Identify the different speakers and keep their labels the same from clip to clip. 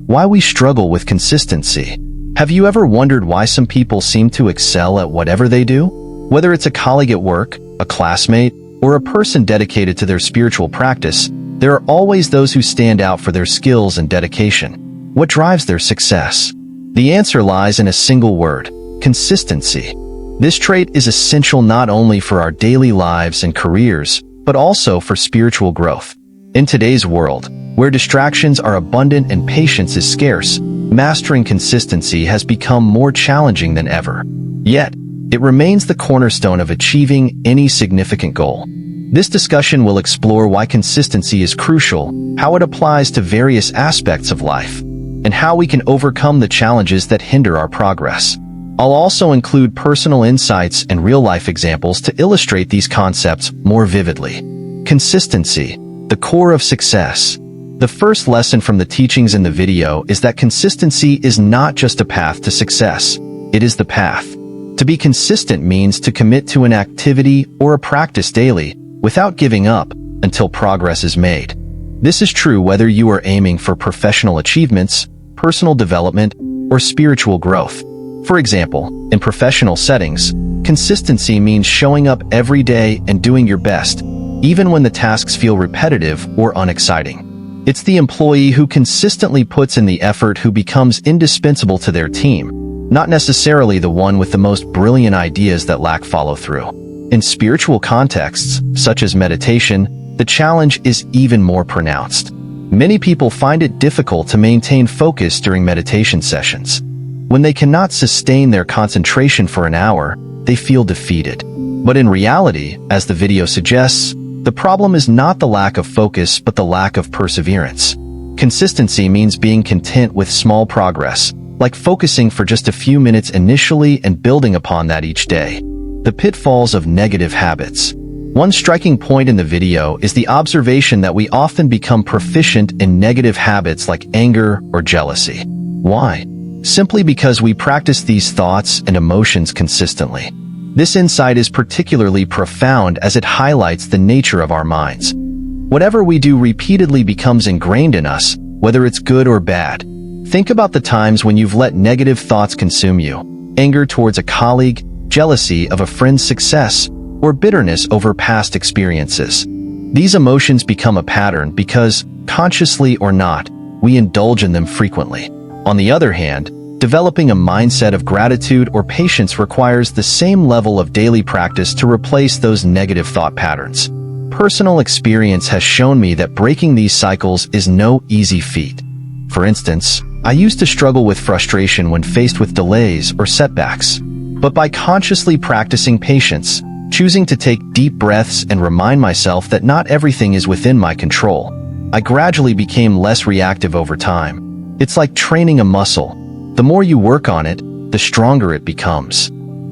Speaker 1: why we struggle with consistency. Have you ever wondered why some people seem to excel at whatever they do? Whether it's a colleague at work, a classmate, or a person dedicated to their spiritual practice, there are always those who stand out for their skills and dedication. What drives their success? The answer lies in a single word: consistency. This trait is essential not only for our daily lives and careers, but also for spiritual growth. In today's world, where distractions are abundant and patience is scarce, mastering consistency has become more challenging than ever. Yet, it remains the cornerstone of achieving any significant goal. This discussion will explore why consistency is crucial, how it applies to various aspects of life, and how we can overcome the challenges that hinder our progress. I'll also include personal insights and real-life examples to illustrate these concepts more vividly. Consistency, the core of success. The first lesson from the teachings in the video is that consistency is not just a path to success, it is the path. To be consistent means to commit to an activity or a practice daily, without giving up, until progress is made. This is true whether you are aiming for professional achievements, personal development, or spiritual growth. For example, in professional settings, consistency means showing up every day and doing your best, even when the tasks feel repetitive or unexciting. It's the employee who consistently puts in the effort who becomes indispensable to their team, not necessarily the one with the most brilliant ideas that lack follow-through. In spiritual contexts, such as meditation, the challenge is even more pronounced. Many people find it difficult to maintain focus during meditation sessions. When they cannot sustain their concentration for an hour, they feel defeated. But in reality, as the video suggests, the problem is not the lack of focus but the lack of perseverance. Consistency means being content with small progress, like focusing for just a few minutes initially and building upon that each day. The pitfalls of negative habits. One striking point in the video is the observation that we often become proficient in negative habits like anger or jealousy. Why? Simply because we practice these thoughts and emotions consistently. This insight is particularly profound as it highlights the nature of our minds. Whatever we do repeatedly becomes ingrained in us, whether it's good or bad. Think about the times when you've let negative thoughts consume you: anger towards a colleague, jealousy of a friend's success, or bitterness over past experiences. These emotions become a pattern because, consciously or not, we indulge in them frequently. On the other hand, developing a mindset of gratitude or patience requires the same level of daily practice to replace those negative thought patterns. Personal experience has shown me that breaking these cycles is no easy feat. For instance, I used to struggle with frustration when faced with delays or setbacks. But by consciously practicing patience, choosing to take deep breaths and remind myself that not everything is within my control, I gradually became less reactive over time. It's like training a muscle. The more you work on it, the stronger it becomes.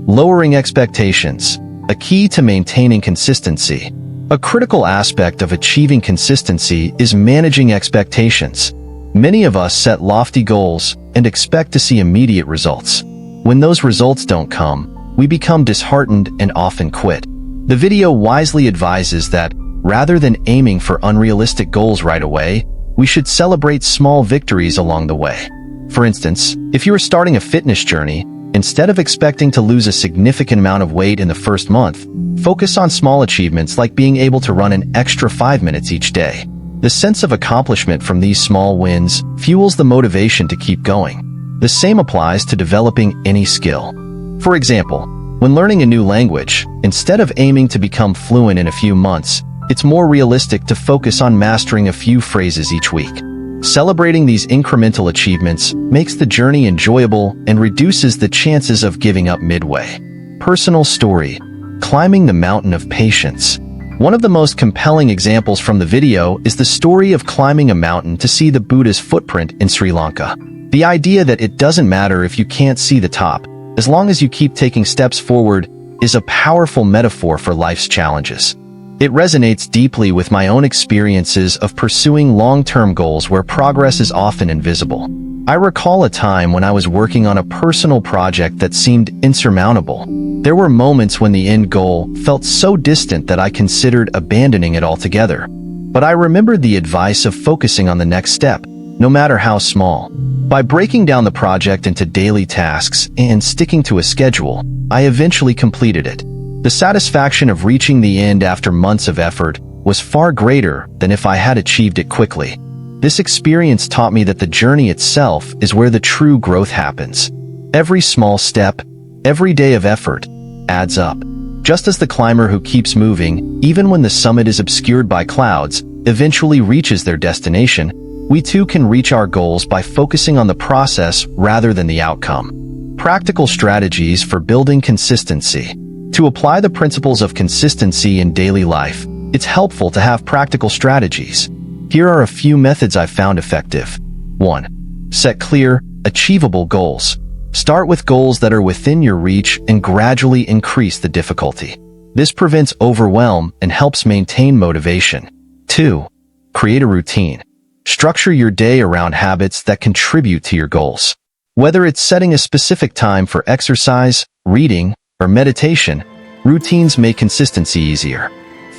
Speaker 1: Lowering expectations, a key to maintaining consistency. A critical aspect of achieving consistency is managing expectations. Many of us set lofty goals and expect to see immediate results. When those results don't come, we become disheartened and often quit. The video wisely advises that, rather than aiming for unrealistic goals right away, we should celebrate small victories along the way. For instance, if you are starting a fitness journey, instead of expecting to lose a significant amount of weight in the first month, focus on small achievements like being able to run an extra 5 minutes each day. The sense of accomplishment from these small wins fuels the motivation to keep going. The same applies to developing any skill. For example, when learning a new language, instead of aiming to become fluent in a few months, it's more realistic to focus on mastering a few phrases each week. Celebrating these incremental achievements makes the journey enjoyable and reduces the chances of giving up midway. Personal story: climbing the mountain of patience. One of the most compelling examples from the video is the story of climbing a mountain to see the Buddha's footprint in Sri Lanka. The idea that it doesn't matter if you can't see the top, as long as you keep taking steps forward, is a powerful metaphor for life's challenges. It resonates deeply with my own experiences of pursuing long-term goals where progress is often invisible. I recall a time when I was working on a personal project that seemed insurmountable. There were moments when the end goal felt so distant that I considered abandoning it altogether. But I remembered the advice of focusing on the next step, no matter how small. By breaking down the project into daily tasks and sticking to a schedule, I eventually completed it. The satisfaction of reaching the end after months of effort was far greater than if I had achieved it quickly. This experience taught me that the journey itself is where the true growth happens. Every small step, every day of effort, adds up. Just as the climber who keeps moving, even when the summit is obscured by clouds, eventually reaches their destination, we too can reach our goals by focusing on the process rather than the outcome. Practical strategies for building consistency. To apply the principles of consistency in daily life, it's helpful to have practical strategies. Here are a few methods I've found effective. 1. Set clear, achievable goals. Start with goals that are within your reach and gradually increase the difficulty. This prevents overwhelm and helps maintain motivation. 2. Create a routine. Structure your day around habits that contribute to your goals. Whether it's setting a specific time for exercise, reading, or meditation, routines make consistency easier.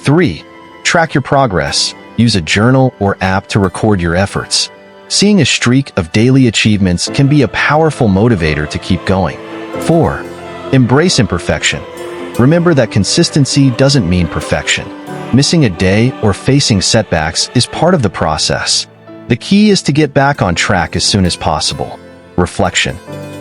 Speaker 1: 3. Track your progress. Use a journal or app to record your efforts. Seeing a streak of daily achievements can be a powerful motivator to keep going. 4. Embrace imperfection. Remember that consistency doesn't mean perfection. Missing a day or facing setbacks is part of the process. The key is to get back on track as soon as possible. Reflection.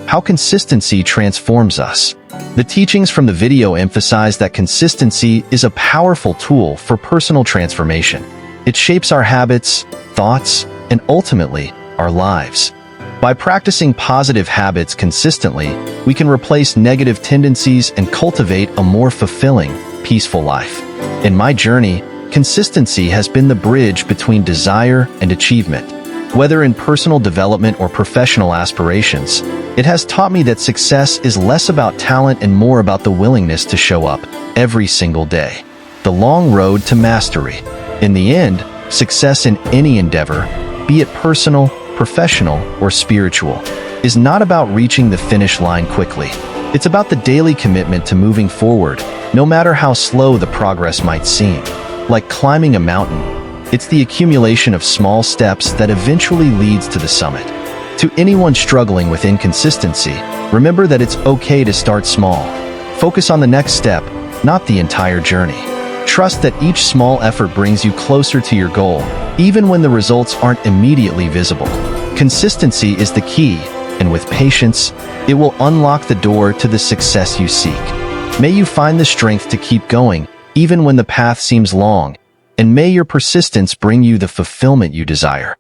Speaker 1: How consistency transforms us. The teachings from the video emphasize that consistency is a powerful tool for personal transformation. It shapes our habits, thoughts, and ultimately, our lives. By practicing positive habits consistently, we can replace negative tendencies and cultivate a more fulfilling, peaceful life. In my journey, consistency has been the bridge between desire and achievement. Whether in personal development or professional aspirations, it has taught me that success is less about talent and more about the willingness to show up every single day. The long road to mastery. In the end, success in any endeavor, be it personal, professional, or spiritual, is not about reaching the finish line quickly. It's about the daily commitment to moving forward, no matter how slow the progress might seem. Like climbing a mountain, it's the accumulation of small steps that eventually leads to the summit. To anyone struggling with inconsistency, remember that it's okay to start small. Focus on the next step, not the entire journey. Trust that each small effort brings you closer to your goal, even when the results aren't immediately visible. Consistency is the key, and with patience, it will unlock the door to the success you seek. May you find the strength to keep going, even when the path seems long, and may your persistence bring you the fulfillment you desire.